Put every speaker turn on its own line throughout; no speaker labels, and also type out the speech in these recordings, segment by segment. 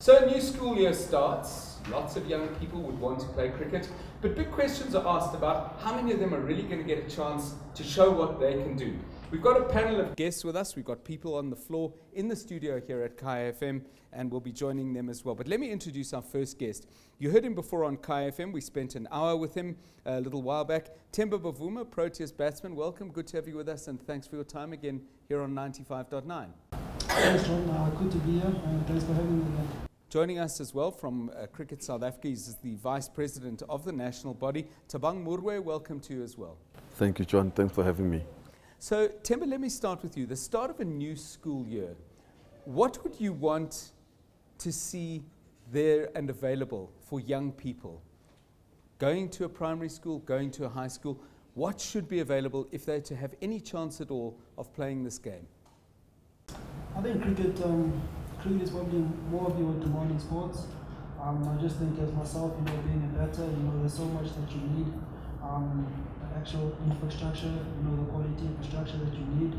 So a new school year starts. Lots of young people would want to play cricket, but big questions are asked about how many of them are really going to get a chance to show what they can do. We've got a panel of guests with us. We've got people on the floor in the studio here at Kai FM, and we'll be joining them as well. But let me introduce our first guest. You heard him before on Kai FM. We spent an hour with him a little while back. Temba Bavuma, Proteas batsman. Welcome. Good to have you with us, and thanks for your time again here on 95.9.
Thanks, John. Good to be here, and thanks for having me again.
Joining us as well from Cricket South Africa is the Vice President of the national body, Thabang Moroe. Welcome to you as well.
Thank you, John. Thanks for having me.
So, Temba, let me start with you. The start of a new school year, what would you want to see there and available for young people? Going to a primary school, going to a high school, what should be available if they're to have any chance at all of playing this game?
I think cricket is probably more of your demanding sports. I just think as myself, being a batter, there's so much that you need. The actual infrastructure, the quality infrastructure that you need.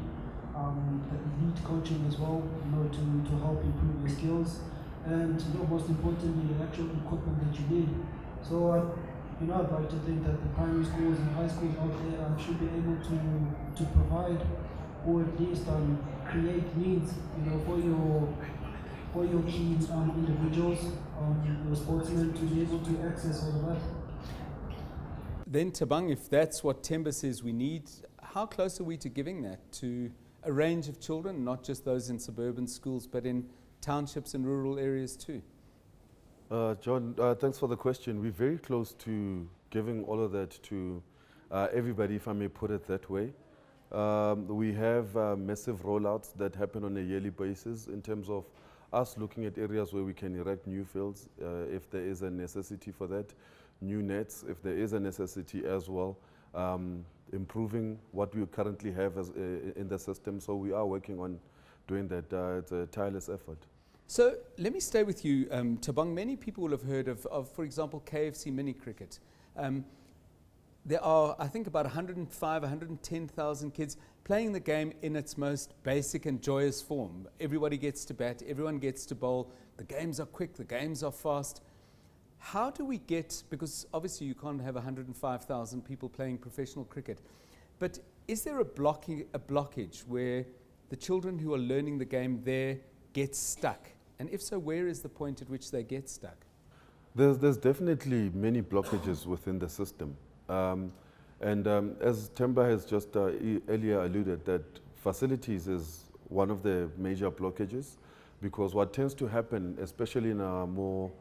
The elite coaching as well, to help improve your skills. And, most importantly, the actual equipment that you need. So, I'd like to think that the primary schools and high schools out there should be able to provide, or at least create needs, for your key individuals, your sportsmen, to be able to access all of that.
Then Thabang, if that's what Temba says we need, how close are we to giving that to a range of children, not just those in suburban schools, but in townships and rural areas too?
John, thanks for the question. We're very close to giving all of that to everybody, if I may put it that way. We have massive rollouts that happen on a yearly basis in terms of us looking at areas where we can erect new fields if there is a necessity for that, new nets if there is a necessity as well, improving what we currently have in the system. So we are working on doing that. It's a tireless effort.
So let me stay with you, Thabang. Many people will have heard of, for example, KFC mini cricket. There are, I think, about 105, 110,000 kids playing the game in its most basic and joyous form. Everybody gets to bat, everyone gets to bowl, the games are quick, the games are fast. How do we get, because obviously you can't have 105,000 people playing professional cricket, but is there a blockage where the children who are learning the game there get stuck? And if so, where is the point at which they get stuck?
There's definitely many blockages within the system. As Temba has just earlier alluded, that facilities is one of the major blockages, because what tends to happen, especially in our more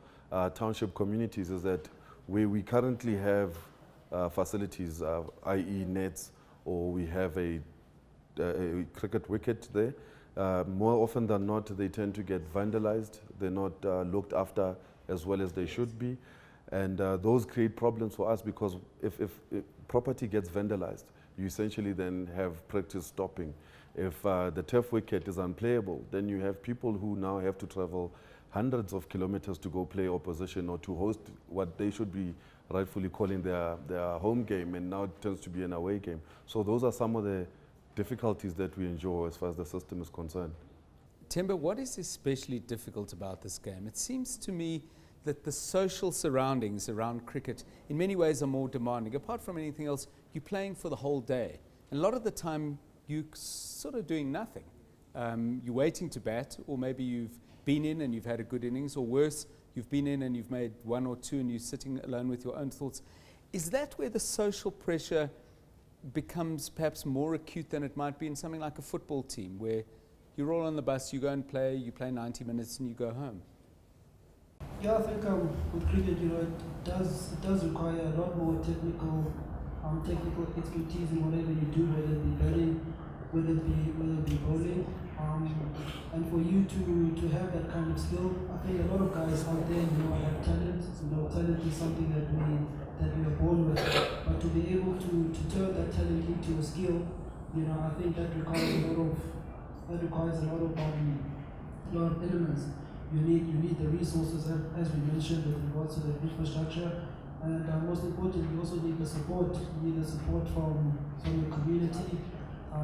township communities, is that where we currently have facilities, i.e. nets, or we have a cricket wicket there, more often than not they tend to get vandalized. They're not looked after as well as they should be. And those create problems for us, because if property gets vandalized, you essentially then have practice stopping. If the turf wicket is unplayable, then you have people who now have to travel hundreds of kilometers to go play opposition or to host what they should be rightfully calling their home game, and now it tends to be an away game. So those are some of the difficulties that we endure as far as the system is concerned.
Temba, what is especially difficult about this game? It seems to me that the social surroundings around cricket in many ways are more demanding. Apart from anything else, you're playing for the whole day. And a lot of the time, you're sort of doing nothing. You're waiting to bat, or maybe you've been in and you've had a good innings, or worse, you've been in and you've made one or two and you're sitting alone with your own thoughts. Is that where the social pressure becomes perhaps more acute than it might be in something like a football team, where you roll on the bus, you go and play, you play 90 minutes and you go home?
Yeah, I think with cricket, it does require a lot more technical expertise in whatever you do, whether it be batting, whether it be bowling, and for you to have that kind of skill. I think a lot of guys out there, have talent. Talent is something that we are born with, but to be able to turn that talent into a skill, I think that requires a lot of elements. You need the resources, as we mentioned, with regards to the infrastructure, and most importantly, you also need the support. You need the support from your community.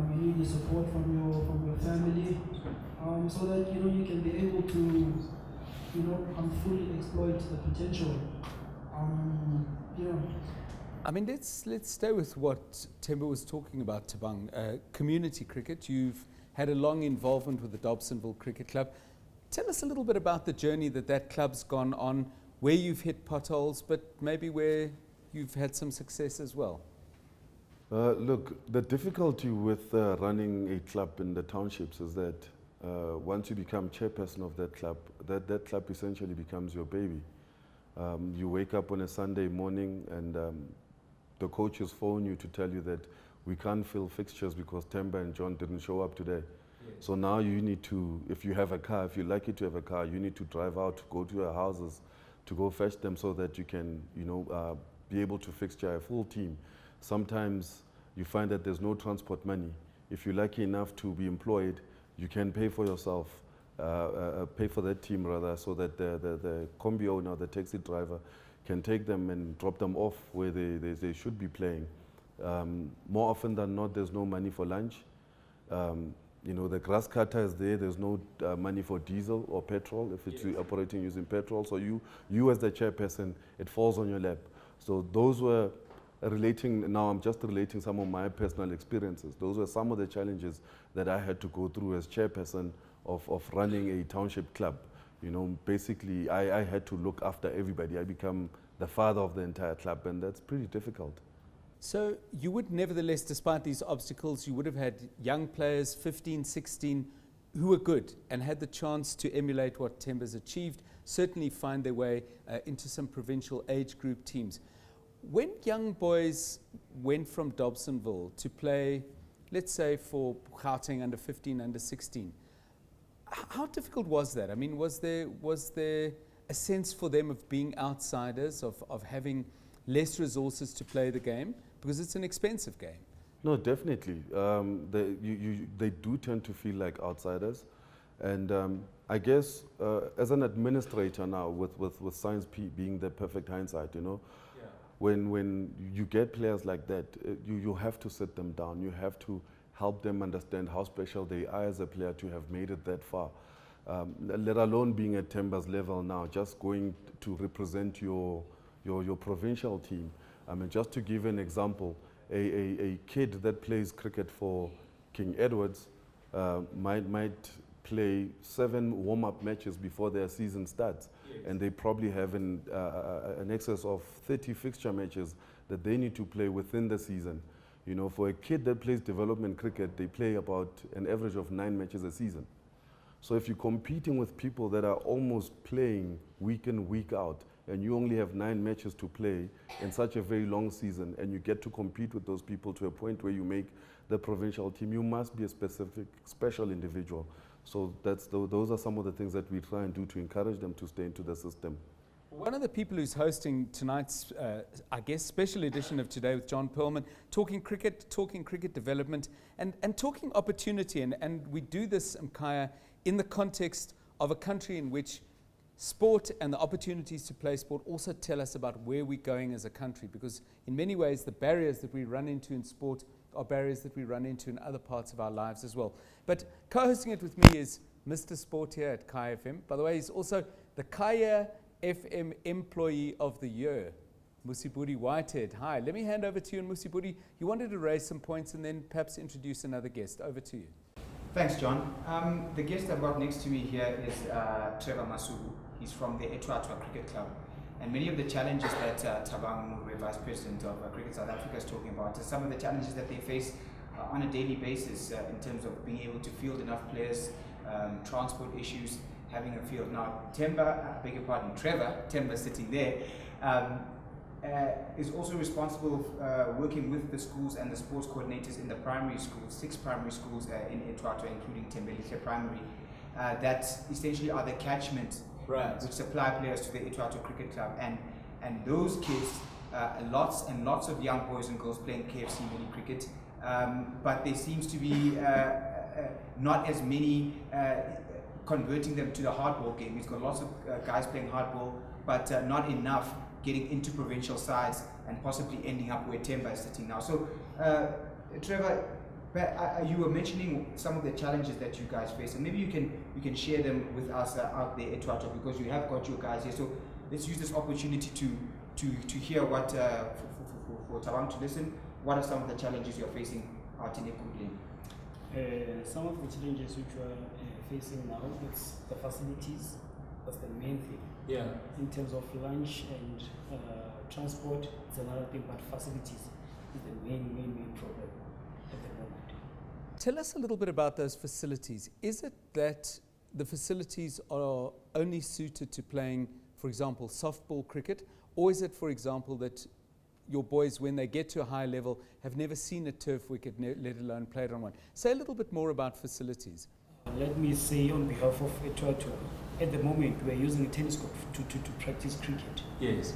You need the support from your family, so that you can be able to fully exploit the potential. You know,
I mean, let's stay with what Temba was talking about, Thabang. Community cricket. You've had a long involvement with the Dobsonville Cricket Club. Tell us a little bit about the journey that club's gone on, where you've hit potholes, but maybe where you've had some success as well.
Look, the difficulty with running a club in the townships is that once you become chairperson of that club club essentially becomes your baby. You wake up on a Sunday morning and the coaches phone you to tell you that we can't fill fixtures because Temba and John didn't show up today. Yes. So now you need to, if you have a car, if you're lucky to have a car, you need to drive out, to go to your houses, to go fetch them so that you can, be able to fixture a full team. Sometimes you find that there's no transport money. If you're lucky enough to be employed, you can pay for yourself, pay for that team rather, so that the combi owner, the taxi driver, can take them and drop them off where they should be playing. More often than not, there's no money for lunch. The grass cutter is there. There's no money for diesel or petrol if it's operating using petrol. So you as the chairperson, it falls on your lap. So those were relating. Now I'm just relating some of my personal experiences. Those were some of the challenges that I had to go through as chairperson of running a township club. Basically I had to look after everybody. I become the father of the entire club, and that's pretty difficult.
So you would nevertheless, despite these obstacles, you would have had young players, 15, 16, who were good and had the chance to emulate what Temba's achieved, certainly find their way into some provincial age group teams. When young boys went from Dobsonville to play, let's say for Gauteng under 15, under 16, how difficult was that? I mean, was there a sense for them of being outsiders, of having less resources to play the game? Because it's an expensive game.
No, definitely. They do tend to feel like outsiders. And I guess as an administrator now, with Science P being the perfect hindsight, when you get players like that, you have to sit them down. You have to help them understand how special they are as a player to have made it that far. Let alone being at Temba's level now, just going to represent your provincial team. I mean, just to give an example, a kid that plays cricket for King Edward's might play 7 warm-up matches before their season starts. Yes. And they probably have an excess of 30 fixture matches that they need to play within the season. For a kid that plays development cricket, they play about an average of 9 matches a season. So if you're competing with people that are almost playing week in, week out, and you only have 9 matches to play in such a very long season, and you get to compete with those people to a point where you make the provincial team, you must be a special individual. So those are some of the things that we try and do to encourage them to stay into the system.
One of the people who's hosting tonight's, special edition of Today with John Perlman, talking cricket development, and talking opportunity. And we do this, Mkhaya, in the context of a country in which sport and the opportunities to play sport also tell us about where we're going as a country, because in many ways the barriers that we run into in sport are barriers that we run into in other parts of our lives as well. But co-hosting it with me is Mr. Sport here at Kaya FM. By the way, he's also the Kaya FM Employee of the Year, Mosibodi Whitehead. Hi, let me hand over to you. And Mosibodi, you wanted to raise some points and then perhaps introduce another guest. Over to you.
Thanks, John. The guest I've got next to me here is Trevor Masubu. He's from the Etwatwa Cricket Club. And many of the challenges that Thabang Moroe, Vice President of Cricket South Africa, is talking about are some of the challenges that they face on a daily basis in terms of being able to field enough players, transport issues, having a field. Now, Trevor, Temba sitting there, is also responsible working with the schools and the sports coordinators in the primary schools, 6 primary schools in Etwatwa, including Tembelihle Primary, that essentially are the catchment which supply players to the Etwatwa Cricket Club. And those kids, lots and lots of young boys and girls playing KFC mini cricket, but there seems to be not as many converting them to the hardball game. He's got lots of guys playing hardball, but not enough getting into provincial sides and possibly ending up where Temba is sitting now. So, Trevor, But you were mentioning some of the challenges that you guys face, and maybe you can share them with us out there at Twato, because you have got your guys here. So let's use this opportunity to hear what for Thabang to listen. What are some of the challenges you're facing out in Ekurhuleni?
Some of the challenges which we're facing now, it's the facilities. That's the main thing.
Yeah.
In terms of lunch and transport, it's another thing, but facilities is the main problem at the moment.
Tell us a little bit about those facilities. Is it that the facilities are only suited to playing, for example, softball cricket, or is it, for example, that your boys, when they get to a high level, have never seen a turf wicket, let alone played on one? Say a little bit more about facilities.
Let me say on behalf of Twato, at the moment we're using a tennis court to practice cricket.
Yes.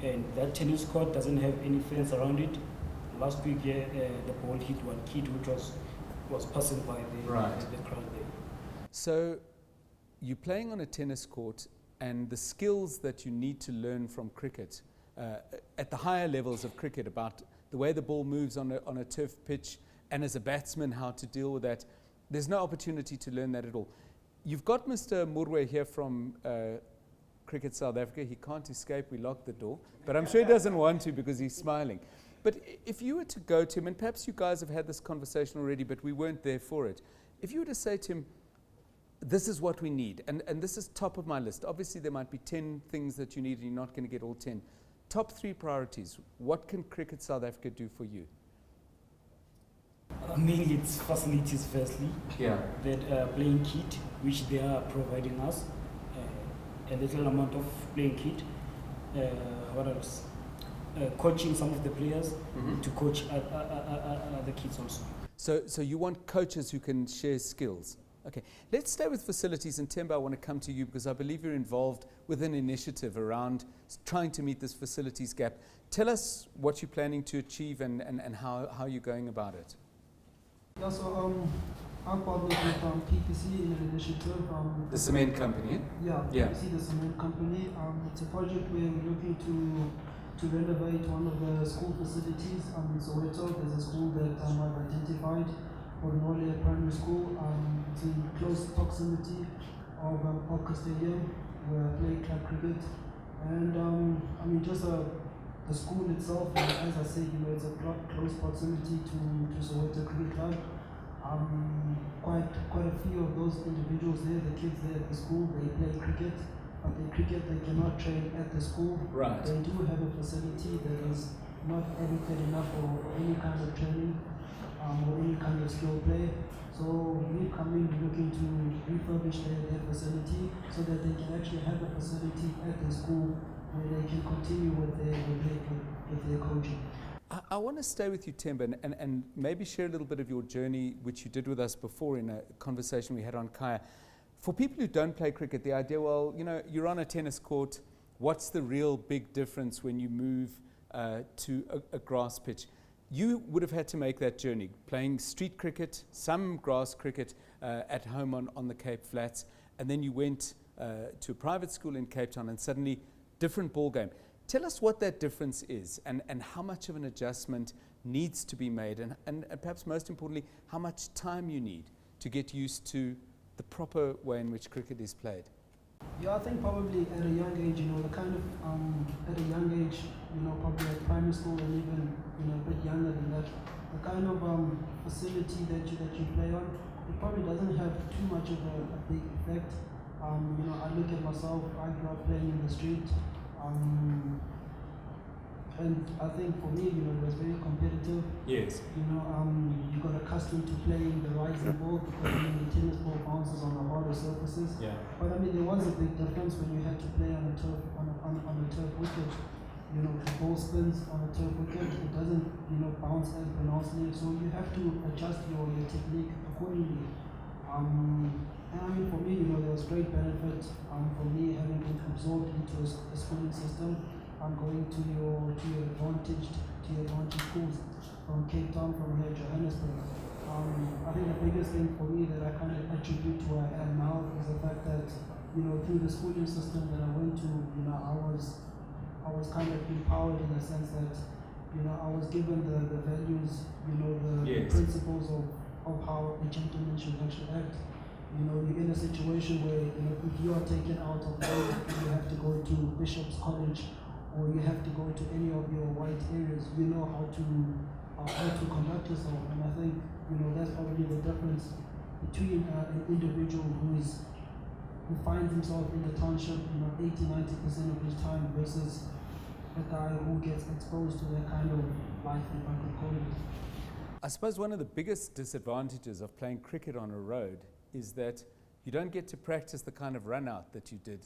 And that tennis court doesn't have any fence around it. Last week, the ball hit one kid which was passing by the crowd there.
So you're playing on a tennis court, and the skills that you need to learn from cricket, at the higher levels of cricket, about the way the ball moves on a turf pitch, and as a batsman how to deal with that, there's no opportunity to learn that at all. You've got Mr. Moroe here from Cricket South Africa. He can't escape. We locked the door. But I'm sure he doesn't want to because he's smiling. But if you were to go to him, and perhaps you guys have had this conversation already, but we weren't there for it. If you were to say to him, this is what we need, and this is top of my list. Obviously, there might be 10 things that you need, and you're not going to get all 10. Top 3 priorities. What can Cricket South Africa do for you?
Mainly it's facilities firstly.
Yeah.
That playing kit, which they are providing us, a little amount of playing kit. What else? Coaching some of the players to coach other kids also.
So you want coaches who can share skills. Okay, let's stay with facilities, and Temba, I want to come to you because I believe you're involved with an initiative around trying to meet this facilities gap. Tell us what you're planning to achieve and how you're going about it.
Yeah, so our partners with PPC in an initiative.
The cement company?
Yeah,
Yeah.
PPC, the cement company. It's a project where we're looking to renovate one of the school facilities in Soweto. There's a school that I've identified, Mosibodi Primary School. It's in close proximity of Orca Stadium, where I play club cricket. And I mean, just the school itself, as I said, it's a close proximity to Soweto Cricket Club. Quite a few of those individuals there, the kids there at the school, they play cricket, but they cannot train at the school.
Right.
They do have a facility that is not adequate enough for any kind of training or any kind of skill play. So we've come in looking to refurbish their facility so that they can actually have a facility at the school where they can continue with their coaching.
I want to stay with you, Temba, and maybe share a little bit of your journey, which you did with us before in a conversation we had on Kaya. For people who don't play cricket, the idea, well, you're on a tennis court. What's the real big difference when you move to a grass pitch? You would have had to make that journey, playing street cricket, some grass cricket at home on the Cape Flats, and then you went to a private school in Cape Town, and suddenly different ball game. Tell us what that difference is and how much of an adjustment needs to be made, and perhaps most importantly, how much time you need to get used to the proper way in which cricket is played.
Yeah, I think probably at a young age, the kind of, at a young age, probably at primary school and even, a bit younger than that, the kind of facility that you play on, it probably doesn't have too much of a big effect. I look at myself, I grew up playing in the street, and I think for me, it was very competitive.
Yes.
You got accustomed to playing the rising ball because the tennis ball bounces on the harder surfaces.
Yeah.
But I mean, there was a big difference when you had to play on a turf wicket. The ball spins on a turf wicket. It doesn't, bounce as pronouncedly. So you have to adjust your technique accordingly. And I mean, for me, there was great benefit for me having been absorbed into a schooling system. I'm going to your advantaged schools from Cape Town, from here, Johannesburg. I think the biggest thing for me that I kind of attribute to where I am now is the fact that, through the schooling system that I went to, I was kind of empowered in the sense that, I was given the values,
Yes.
the principles of of how a gentleman should actually act. You know, you're in a situation where, you know, if you are taken out of work and you have to go to Bishop's College or you have to go to any of your white areas, you know how to conduct yourself. And I think, you know, that's probably the difference between an individual who finds himself in the township, you know, 80-90% of his time versus a guy who gets exposed to that kind of life, if I could call it.
I suppose one of the biggest disadvantages of playing cricket on a road is that you don't get to practice the kind of run out that you did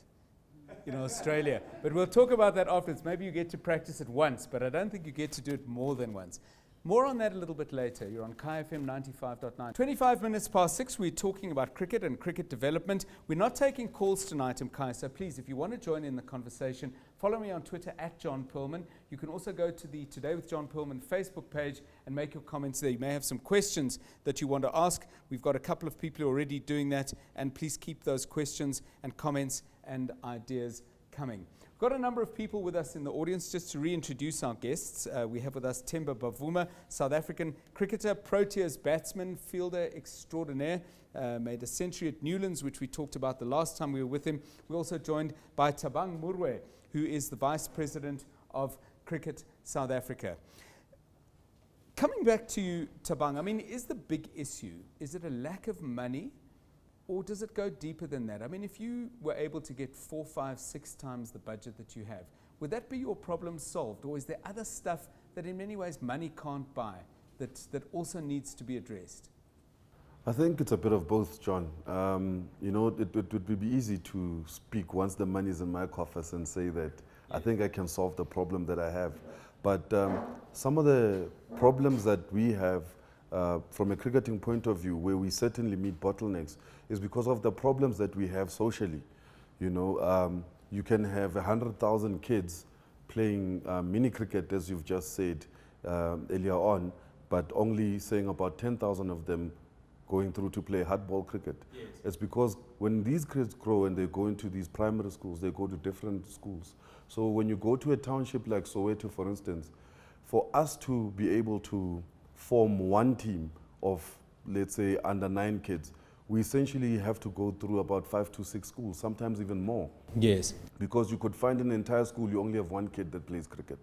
in Australia. But we'll talk about that afterwards. Maybe you get to practice it once, but I don't think you get to do it more than once. More on that a little bit later. You're on Kai FM 95.9. 25 minutes past 6, we're talking about cricket and cricket development. We're not taking calls tonight, Kai, so please, if you want to join in the conversation, follow me on Twitter at John Perlman. You can also go to the Today with John Perlman Facebook page and make your comments there. You may have some questions that you want to ask. We've got a couple of people already doing that, and please keep those questions and comments and ideas coming. We've got a number of people with us in the audience. Just to reintroduce our guests, we have with us Temba Bavuma, South African cricketer, Proteas batsman, fielder extraordinaire, made a century at Newlands, which we talked about the last time we were with him. We're also joined by Thabang Moroe, who is the Vice President of Cricket South Africa. Coming back to you, Thabang, I mean, is the big issue, is it a lack of money? Or does it go deeper than that? I mean, if you were able to get 4, 5, 6 times the budget that you have, would that be your problem solved? Or is there other stuff that in many ways money can't buy that also needs to be addressed?
I think it's a bit of both, John. You know, it would be easy to speak once the money's in my coffers and say that I think I can solve the problem that I have. But some of the problems that we have from a cricketing point of view, where we certainly meet bottlenecks, is because of the problems that we have socially. You know, you can have 100,000 kids playing mini cricket, as you've just said earlier on, but only saying about 10,000 of them going through to play hardball cricket.
Yes.
It's because when these kids grow and they go into these primary schools, they go to different schools. So when you go to a township like Soweto, for instance, for us to be able to form one team of, let's say, under 9 kids, we essentially have to go through about 5 to 6 schools, sometimes even more.
Yes.
Because you could find an entire school, you only have 1 kid that plays cricket.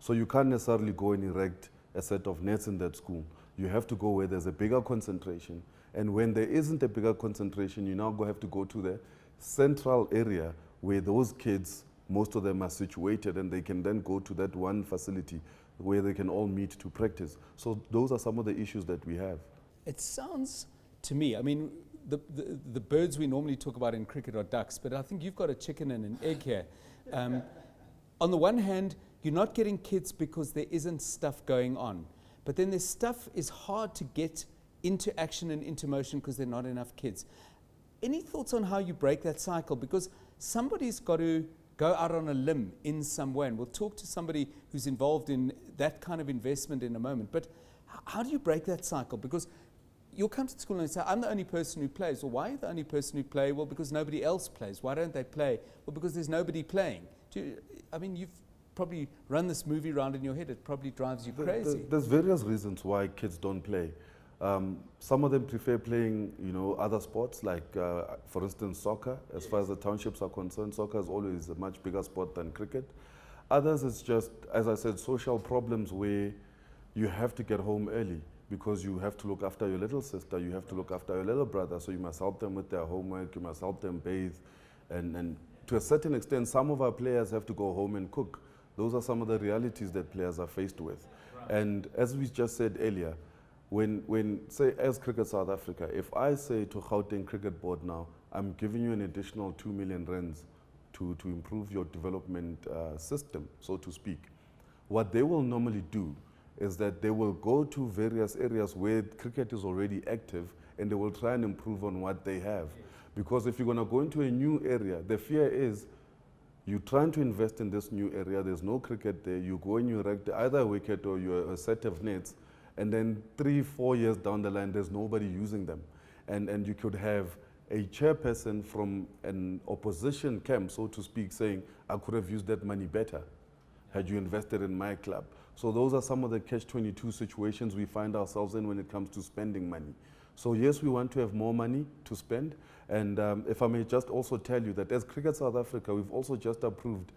So you can't necessarily go and erect a set of nets in that school. You have to go where there's a bigger concentration. And when there isn't a bigger concentration, you now have to go to the central area where those kids, most of them are situated, and they can then go to that one facility where they can all meet to practice. So those are some of the issues that we have.
It sounds to me, I mean, the birds we normally talk about in cricket are ducks, but I think you've got a chicken and an egg here. On the one hand, you're not getting kids because there isn't stuff going on. But then this stuff is hard to get into action and into motion because there are not enough kids. Any thoughts on how you break that cycle? Because somebody's got to go out on a limb in some way. And we'll talk to somebody who's involved in that kind of investment in a moment. But how do you break that cycle? Because you'll come to school and say, I'm the only person who plays. Well, why are you the only person who plays? Well, because nobody else plays. Why don't they play? Well, because there's nobody playing. I mean, you've probably run this movie round in your head. It probably drives you crazy.
There's various reasons why kids don't play. Some of them prefer playing, you know, other sports, like, for instance, soccer. As far as the townships are concerned, soccer is always a much bigger sport than cricket. Others, it's just, as I said, social problems where you have to get home early because you have to look after your little sister, you have to look after your little brother, so you must help them with their homework, you must help them bathe, and to a certain extent, some of our players have to go home and cook. Those are some of the realities that players are faced with. Right. And as we just said earlier, when say, as Cricket South Africa, if I say to Gauteng Cricket Board now, I'm giving you an additional 2 million rands to improve your development system, so to speak, what they will normally do is that they will go to various areas where cricket is already active and they will try and improve on what they have. Yes. Because if you're going to go into a new area, the fear is you're trying to invest in this new area, there's no cricket there, you go and you erect either a wicket or a set of nets, and then 3-4 years down the line, there's nobody using them. And you could have a chairperson from an opposition camp, so to speak, saying, I could have used that money better had you invested in my club. So those are some of the catch-22 situations we find ourselves in when it comes to spending money. So yes, we want to have more money to spend. And if I may just also tell you that as Cricket South Africa, we've also just approved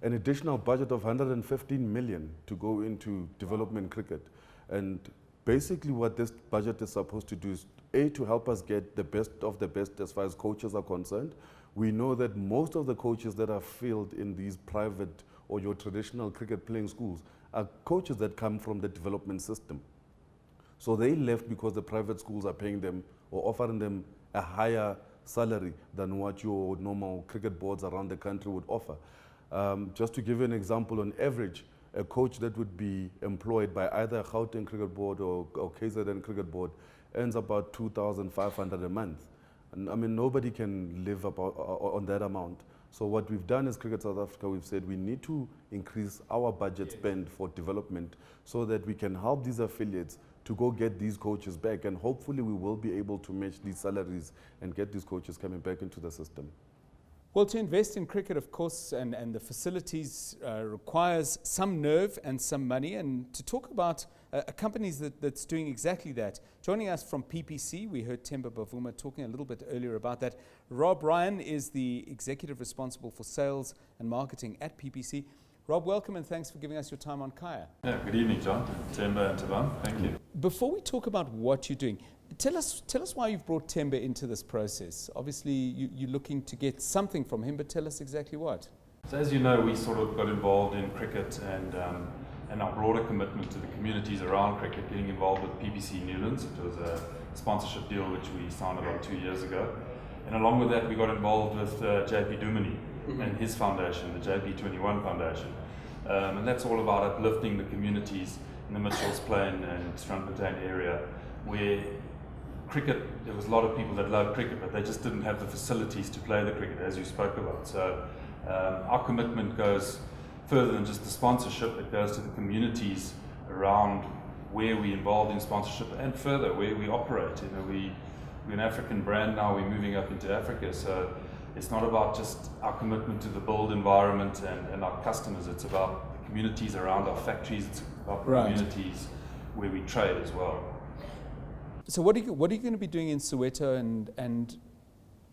an additional budget of 115 million to go into development cricket. And basically what this budget is supposed to do is, A, to help us get the best of the best as far as coaches are concerned. We know that most of the coaches that are filled in these private or your traditional cricket playing schools are coaches that come from the development system. So they left because the private schools are paying them or offering them a higher salary than what your normal cricket boards around the country would offer. Just to give you an example, on average, a coach that would be employed by either Gauteng Cricket Board or KZN Cricket Board earns about 2,500 a month. And I mean, nobody can live on that amount. So what we've done as Cricket South Africa, we've said we need to increase our budget spend for development so that we can help these affiliates to go get these coaches back, and hopefully we will be able to match these salaries and get these coaches coming back into the system.
Well, to invest in cricket, of course, and the facilities requires some nerve and some money. And to talk about a company that's doing exactly that. Joining us from PPC, we heard Temba Bavuma talking a little bit earlier about that. Rein is the executive responsible for sales and marketing at PPC. Rob, welcome and thanks for giving us your time on Kaya.
Yeah, good evening, John, Temba and Thabang. Thank you.
Before we talk about what you're doing, tell us why you've brought Temba into this process. Obviously, you're looking to get something from him, but tell us exactly what.
So as you know, we sort of got involved in cricket and our broader commitment to the communities around cricket, getting involved with PPC Newlands. It was a sponsorship deal which we signed about 2 years ago. And along with that, we got involved with JP Duminy and his foundation, the JP21 Foundation. And that's all about uplifting the communities in the Mitchells Plain and Strandfontein area where cricket, there was a lot of people that loved cricket, but they just didn't have the facilities to play the cricket, as you spoke about. So our commitment goes further than just the sponsorship. It goes to the communities around where we're involved in sponsorship and further where we operate. You know, we're an African brand now, we're moving up into Africa. So it's not about just our commitment to the build environment and our customers. It's about the communities around our factories. It's about the communities where we trade as well.
So what are you going to be doing in Soweto? And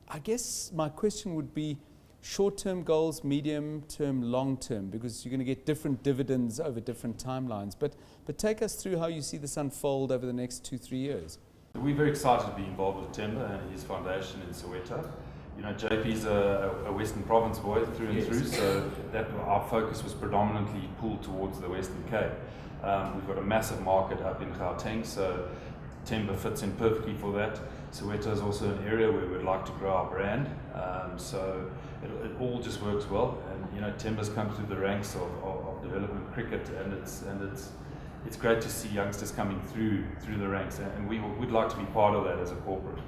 I guess my question would be short-term goals, medium-term, long-term, because you're going to get different dividends over different timelines. But take us through how you see this unfold over the next 2-3 years.
We're very excited to be involved with Temba and his foundation in Soweto. You know, JP's a Western Province boy through and through, so that our focus was predominantly pulled towards the Western Cape. We've got a massive market up in Gauteng, so Temba fits in perfectly for that. Soweto is also an area where we'd like to grow our brand, so it all just works well. And you know, Temba's come through the ranks of development cricket, and it's great to see youngsters coming through the ranks, and we'd like to be part of that as a corporate.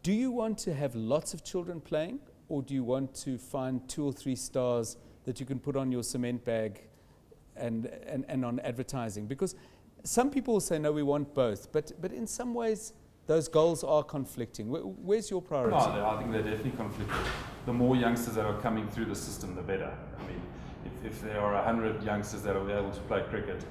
Do you want to have lots of children playing, or do you want to find 2 or 3 stars that you can put on your cement bag and on advertising? Because some people will say, no, we want both, but in some ways, those goals are conflicting. Where's your priority?
No, I think they're definitely conflicting. The more youngsters that are coming through the system, the better. I mean, if there are 100 youngsters that are able to play cricket,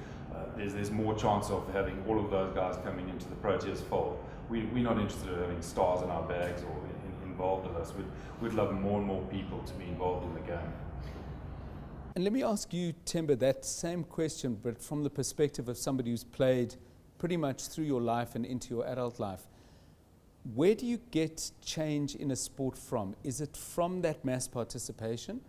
there's more chance of having all of those guys coming into the Proteas fold. We're not interested in having stars in our bags or involved with us. We'd love more and more people to be involved in the game.
And let me ask you, Temba, that same question, but from the perspective of somebody who's played pretty much through your life and into your adult life. Where do you get change in a sport from? Is it from that mass participation,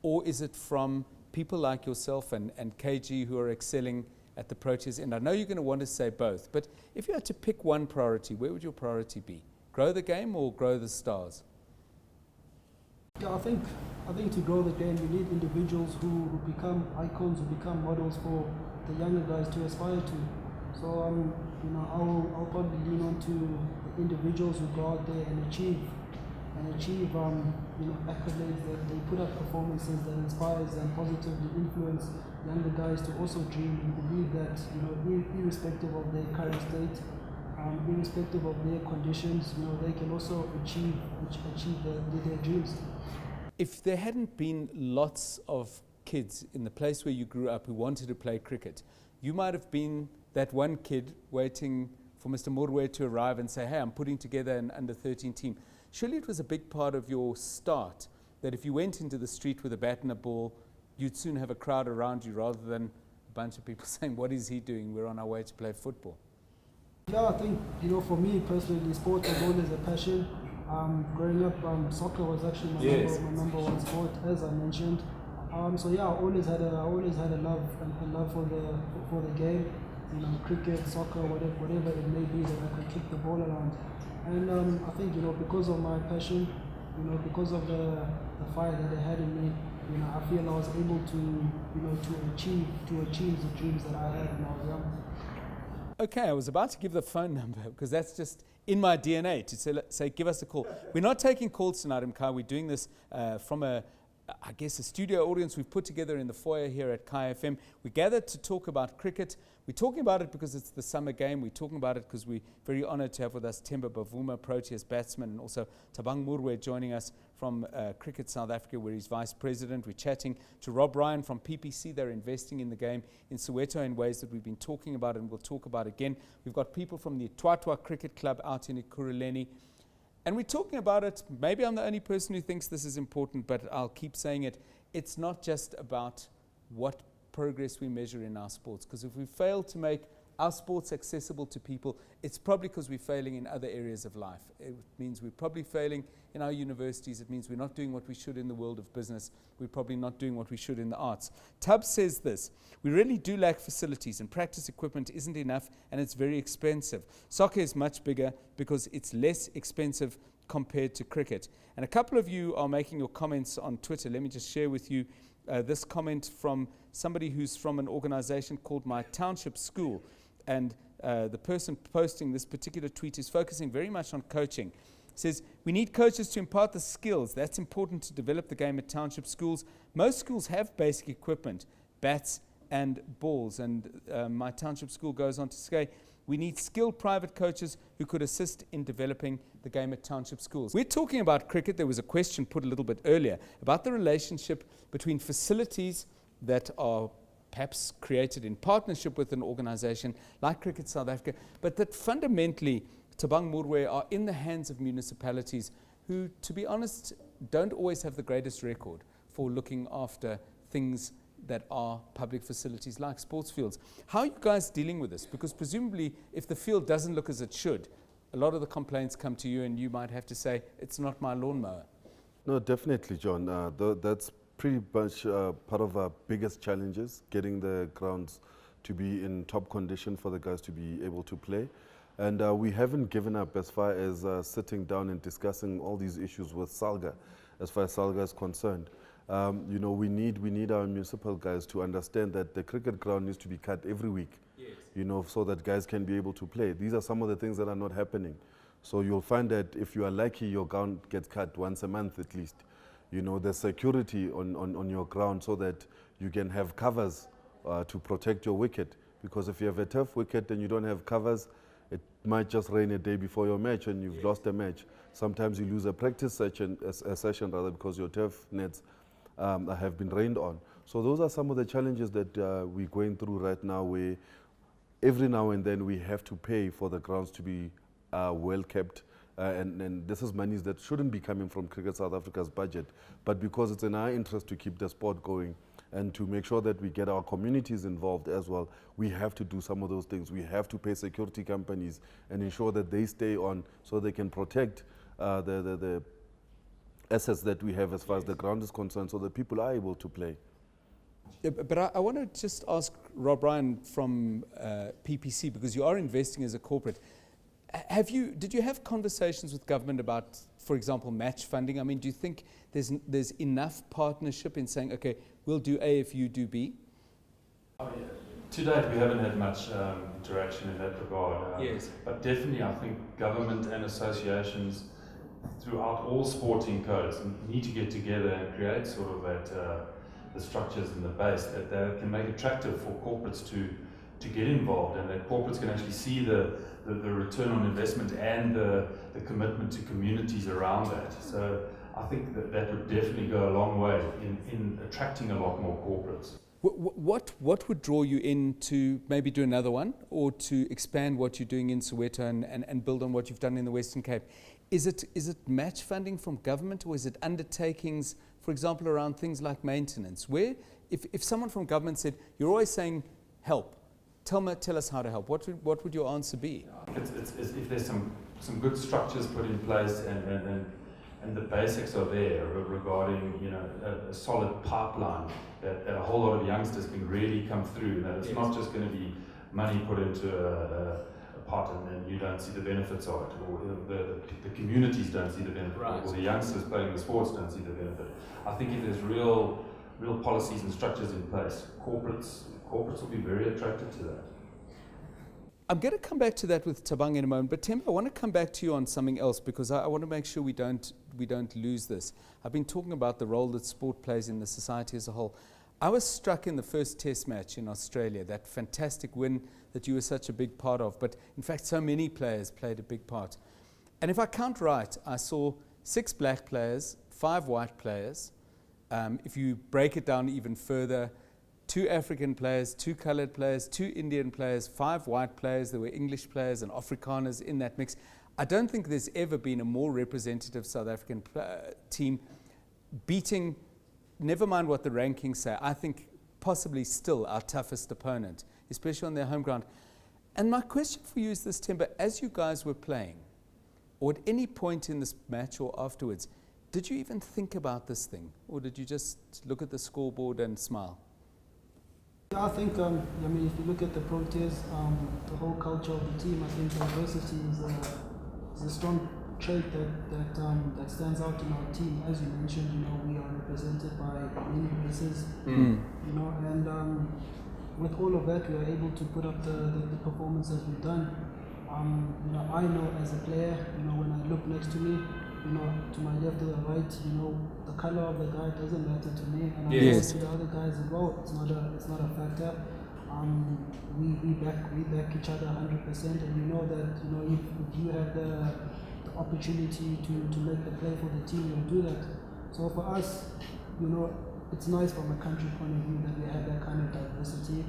or is it from people like yourself and KG who are excelling at the Proteas end? I know you're going to want to say both, but if you had to pick one priority, where would your priority be? Grow the game or grow the stars?
Yeah, I think to grow the game, you need individuals who become icons, who become models for the younger guys to aspire to. So I'll probably lean on to the individuals who go out there and achieve accolades, that they put up performances that inspires and positively influence younger guys to also dream and believe that, irrespective of their current state, irrespective of their conditions, they can also achieve their dreams.
If there hadn't been lots of kids in the place where you grew up who wanted to play cricket, you might have been that one kid waiting for Mr. Moroe to arrive and say, hey, I'm putting together an under-13 team. Surely it was a big part of your start that if you went into the street with a bat and a ball, you'd soon have a crowd around you rather than a bunch of people saying, what is he doing? We're on our way to play football.
Yeah, I think, for me personally, sport was always a passion. Growing up, soccer was actually my number one sport, as I mentioned. So yeah, I always had a love for the game. Cricket, soccer, whatever it may be that I could kick the ball around. And I think because of my passion, because of the fire that they had in me, I feel I was able to achieve the dreams that I had when I was young.
Okay, I was about to give the phone number because that's just in my DNA to say give us a call. We're not taking calls tonight, Mkai. We're doing this from a studio audience we've put together in the foyer here at Kai FM. We gathered to talk about cricket. We're talking about it because it's the summer game. We're talking about it because we're very honored to have with us Temba Bavuma, Proteas batsman, and also Thabang Moroe joining us from Cricket South Africa, where he's vice president. We're chatting to Rein from PPC. They're investing in the game in Soweto in ways that we've been talking about and we'll talk about again. We've got people from the Twatwa Cricket Club out in Ekurhuleni. And we're talking about it. Maybe I'm the only person who thinks this is important, but I'll keep saying it. It's not just about what progress we measure in our sports, because if we fail to make our sports accessible to people, it's probably because we're failing in other areas of life. It means we're probably failing in our universities. It means we're not doing what we should in the world of business. We're probably not doing what we should in the arts. Tubbs says this: we really do lack facilities and practice equipment isn't enough and it's very expensive. Soccer is much bigger because it's less expensive compared to cricket. And a couple of you are making your comments on Twitter. Let me just share with you this comment from somebody who's from an organization called My Township School. And the person posting this particular tweet is focusing very much on coaching. It says, we need coaches to impart the skills. That's important to develop the game at township schools. Most schools have basic equipment, bats and balls. And My Township School goes on to say, we need skilled private coaches who could assist in developing the game at township schools. We're talking about cricket. There was a question put a little bit earlier about the relationship between facilities that are perhaps created in partnership with an organization like Cricket South Africa, but that fundamentally Thabang Moroe are in the hands of municipalities who, to be honest, don't always have the greatest record for looking after things that are public facilities like sports fields. How are you guys dealing with this? Because presumably if the field doesn't look as it should, a lot of the complaints come to you and you might have to say, it's not my lawnmower.
No, definitely, John. That's pretty much part of our biggest challenges, getting the grounds to be in top condition for the guys to be able to play. And we haven't given up as far as sitting down and discussing all these issues with Salga, as far as Salga is concerned. We need our municipal guys to understand that the cricket ground needs to be cut every week, so that guys can be able to play. These are some of the things that are not happening. So you'll find that if you are lucky, your ground gets cut once a month at least. There's security on your ground so that you can have covers to protect your wicket. Because if you have a turf wicket and you don't have covers, it might just rain a day before your match and you've lost a match. Sometimes you lose a practice session because your turf nets have been rained on. So those are some of the challenges that we're going through right now, where every now and then we have to pay for the grounds to be well kept. And this is monies that shouldn't be coming from Cricket South Africa's budget, but because it's in our interest to keep the sport going and to make sure that we get our communities involved as well, we have to do some of those things. We have to pay security companies and ensure that they stay on so they can protect the assets that we have as far as the ground is concerned, so that people are able to play.
Yeah, but I want to just ask Rein from PPC, because you are investing as a corporate. Did you have conversations with government about, for example, match funding? I mean, do you think there's enough partnership in saying, okay, we'll do A if you do B?
Oh, yeah. To date, we haven't had much interaction in that regard.
Yes.
But definitely, I think government and associations throughout all sporting codes need to get together and create sort of that the structures and the base that they can make attractive for corporates to get involved, and that corporates can actually see the return on investment and the commitment to communities around that. So I think that would definitely go a long way in attracting a lot more corporates.
What would draw you in to maybe do another one or to expand what you're doing in Soweto and build on what you've done in the Western Cape? Is it match funding from government, or is it undertakings, for example, around things like maintenance? Where, if someone from government said, you're always saying help, tell us how to help, what would your answer be?
It's if there's some good structures put in place and the basics are there regarding, you know, a solid pipeline that a whole lot of youngsters can really come through, that it's not just going to be money put into a pot and then you don't see the benefits of it, or the communities don't see the benefit, or the youngsters playing the sports don't see the benefit. I think if there's real policies and structures in place, corporates will be very attracted to that.
I'm going to come back to that with Thabang in a moment, but Temba, I want to come back to you on something else, because I want to make sure we don't lose this. I've been talking about the role that sport plays in the society as a whole. I was struck in the first test match in Australia, that fantastic win that you were such a big part of, but in fact so many players played a big part. And if I count right, I saw 6 black players, 5 white players. If you break it down even further, 2 African players, 2 coloured players, 2 Indian players, 5 white players. There were English players and Afrikaners in that mix. I don't think there's ever been a more representative South African team beating, never mind what the rankings say, I think possibly still our toughest opponent, especially on their home ground. And my question for you is this, Temba, as you guys were playing, or at any point in this match or afterwards, did you even think about this thing? Or did you just look at the scoreboard and smile?
I think, I mean, if you look at the Proteas, the whole culture of the team, I think diversity is a strong trait that stands out in our team. As you mentioned, you know, we are represented by many races, you know, and with all of that, we are able to put up the performances we've done. You know, I know as a player, you know, when I look next to me, you know, to my left or the right, you know, the color of the guy doesn't matter to me, and I know to the other guys as well. It's not a factor. We back each other 100%, and you know that, you know, if you have the opportunity to make the play for the team, you'll do that. So for us, you know, it's nice from a country point of view that we have that kind of diversity,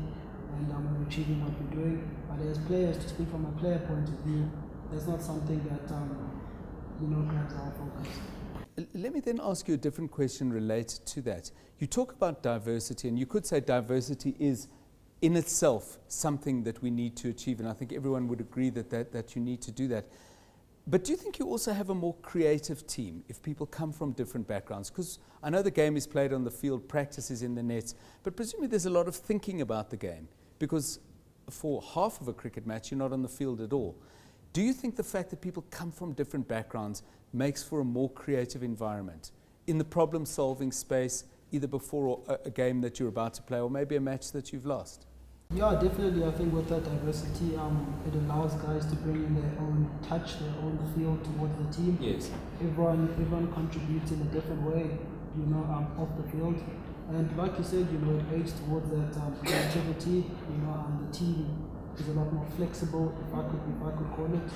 and we're achieving what we're doing. But as players, to speak from a player point of view, that's not something that you know, grabs our focus.
Let me then ask you a different question related to that. You talk about diversity, and you could say diversity is in itself something that we need to achieve, and I think everyone would agree that you need to do that. But do you think you also have a more creative team if people come from different backgrounds? Because I know the game is played on the field, practice is in the nets, but presumably there's a lot of thinking about the game, because for half of a cricket match you're not on the field at all. Do you think the fact that people come from different backgrounds makes for a more creative environment in the problem-solving space, either before a game that you're about to play, or maybe a match that you've lost?
Yeah, definitely. I think with that diversity, it allows guys to bring in their own touch, their own feel towards the team.
Yes.
Everyone contributes in a different way, you know, off the field. And like you said, you know, it aids towards that creativity. You know, the team is a lot more flexible, if I could call it.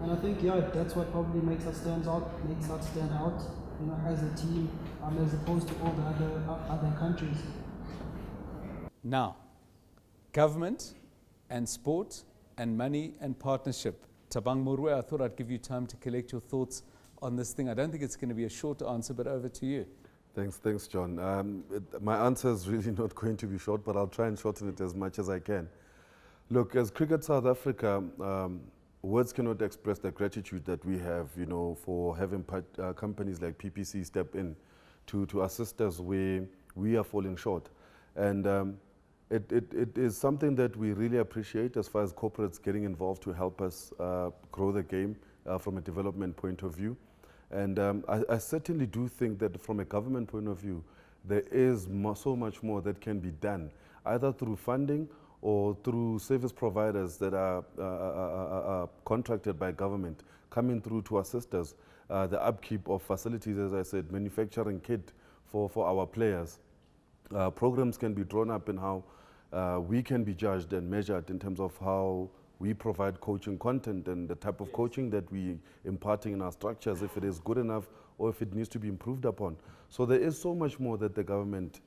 And I think, yeah, that's what probably makes us stand out, you know, as a team, as opposed to all the other countries.
Now, government and sport and money and partnership. Thabang Moroe, I thought I'd give you time to collect your thoughts on this thing. I don't think it's going to be a short answer, but over to you.
Thanks, John. My answer is really not going to be short, but I'll try and shorten it as much as I can. Look, as Cricket South Africa, words cannot express the gratitude that we have, you know, for having companies like PPC step in to assist us where we are falling short. And it is something that we really appreciate as far as corporates getting involved to help us grow the game from a development point of view. And I certainly do think that from a government point of view, there is so much more that can be done, either through funding or through service providers that are contracted by government coming through to assist us. The upkeep of facilities, as I said, manufacturing kit for our players. Programs can be drawn up in how we can be judged and measured in terms of how we provide coaching content and the type of coaching that we imparting in our structures, if it is good enough or if it needs to be improved upon. So there is so much more that the government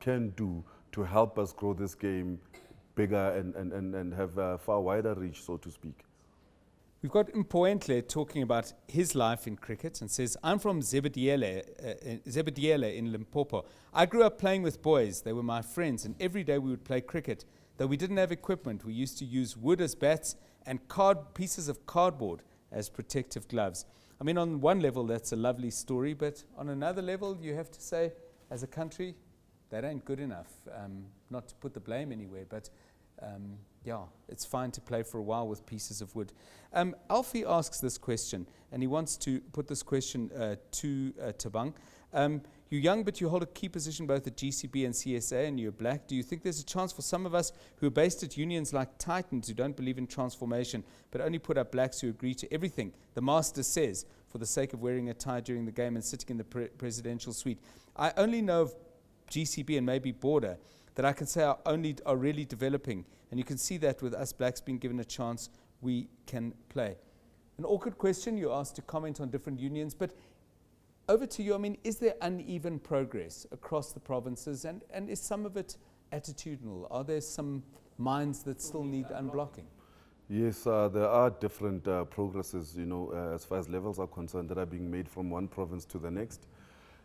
can do to help us grow this game bigger and have a far wider reach, so to speak.
We've got Mpoentle talking about his life in cricket and says, I'm from Zebediele in Limpopo. I grew up playing with boys. They were my friends, and every day we would play cricket. Though we didn't have equipment, we used to use wood as bats and pieces of cardboard as protective gloves. I mean, on one level, that's a lovely story, but on another level, you have to say, as a country, that ain't good enough. Not to put the blame anywhere, but yeah, it's fine to play for a while with pieces of wood. Alfie asks this question, and he wants to put this question to Thabang. You're young, but you hold a key position both at GCB and CSA, and you're black. Do you think there's a chance for some of us who are based at unions like Titans, who don't believe in transformation, but only put up blacks who agree to everything the master says for the sake of wearing a tie during the game and sitting in the presidential suite? I only know of GCB and maybe Border that I can say are really developing, and you can see that with us blacks being given a chance, we can play. An awkward question, you're asked to comment on different unions, but over to you. I mean, is there uneven progress across the provinces, and is some of it attitudinal? Are there some minds that still need unblocking?
Yes, there are different progresses, as far as levels are concerned, that are being made from one province to the next.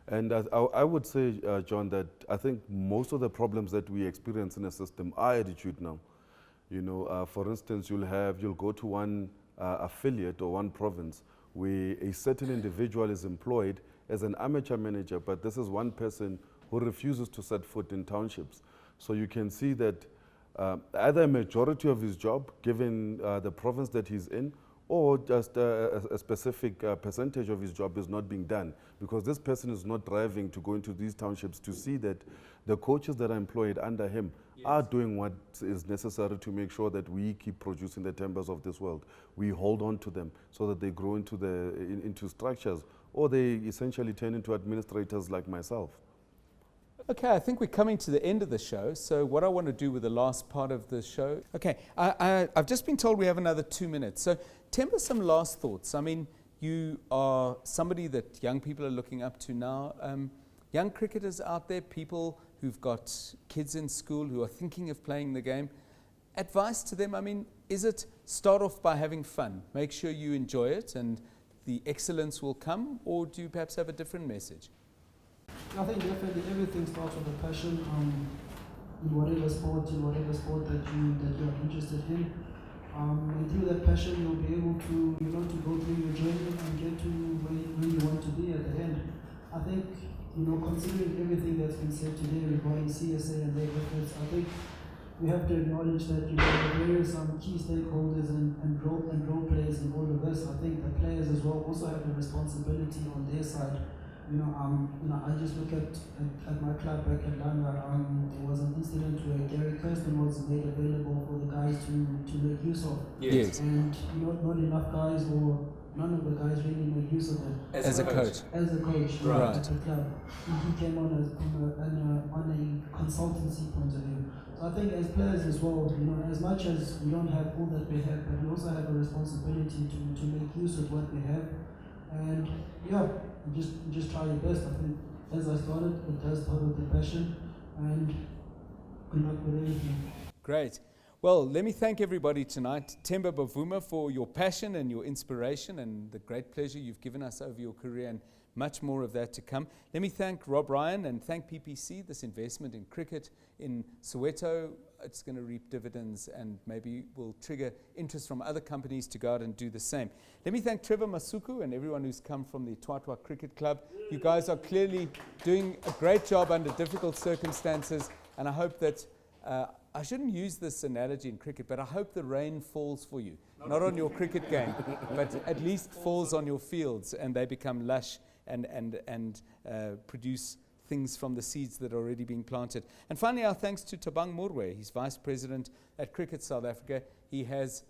And I would say, John, that I think most of the problems that we experience in the system are attitudinal. For instance, you'll go to one affiliate or one province where a certain individual is employed as an amateur manager, but this is one person who refuses to set foot in townships. So you can see that either a majority of his job, given the province that he's in, or just a specific percentage of his job is not being done, because this person is not driving to go into these townships to see that the coaches that are employed under him are doing what is necessary to make sure that we keep producing the Tembas of this world. We hold on to them so that they grow into structures, or they essentially turn into administrators like myself.
Okay, I think we're coming to the end of the show. So what I want to do with the last part of the show, okay, I've just been told we have another 2 minutes. So Temba, some last thoughts. I mean, you are somebody that young people are looking up to now. Young cricketers out there, people who've got kids in school who are thinking of playing the game. Advice to them, I mean, is it start off by having fun? Make sure you enjoy it and the excellence will come, or do you perhaps have a different message?
I think definitely everything starts with a passion in whatever sport that you're interested in. And through that passion, you'll be able to, to go through your journey and get to where you want to be at the end. I think, considering everything that's been said today regarding CSA and their efforts, I think we have to acknowledge that, there are some key stakeholders and role players in all of this. I think the players as well also have a responsibility on their side. I just look at my club back at Langa. There was an incident where Gary Kirsten was made available for the guys to make use of.
Yes.
And not enough guys, or none of the guys really made use of it.
As a coach.
As a coach,
Right.
at the club. He came on a consultancy point of view. So I think as players as well, as much as we don't have all that we have, but we also have a responsibility to make use of what we have. And just try your best. I think as I started, it does start with the passion, and good luck with everything.
Great. Well, let me thank everybody tonight. Temba Bavuma, for your passion and your inspiration and the great pleasure you've given us over your career, and much more of that to come. Let me thank Rein and thank PPC. This investment in cricket in Soweto, it's going to reap dividends and maybe will trigger interest from other companies to go out and do the same. Let me thank Trevor Masuku and everyone who's come from the Twatwa Cricket Club. You guys are clearly doing a great job under difficult circumstances, and I hope that I shouldn't use this analogy in cricket, but I hope the rain falls for you. Not on your cricket game, but at least falls on your fields and they become lush and produce things from the seeds that are already being planted. And finally, our thanks to Thabang Moroe. He's Vice President at Cricket South Africa. He has,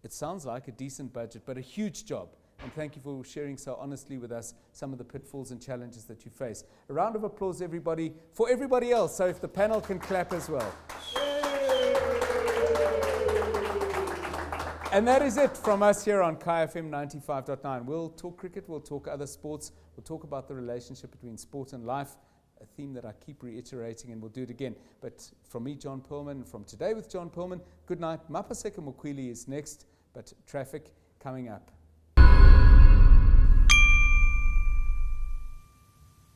it sounds like, a decent budget, but a huge job. And thank you for sharing so honestly with us some of the pitfalls and challenges that you face. A round of applause, everybody, for everybody else. So if the panel can clap as well. And that is it from us here on Kai FM 95.9. We'll talk cricket, we'll talk other sports, we'll talk about the relationship between sport and life. a theme that I keep reiterating, and we'll do it again. But from me, John Perlman, from Today with John Perlman, good night. Mapaseka Mokwili is next, but traffic coming up.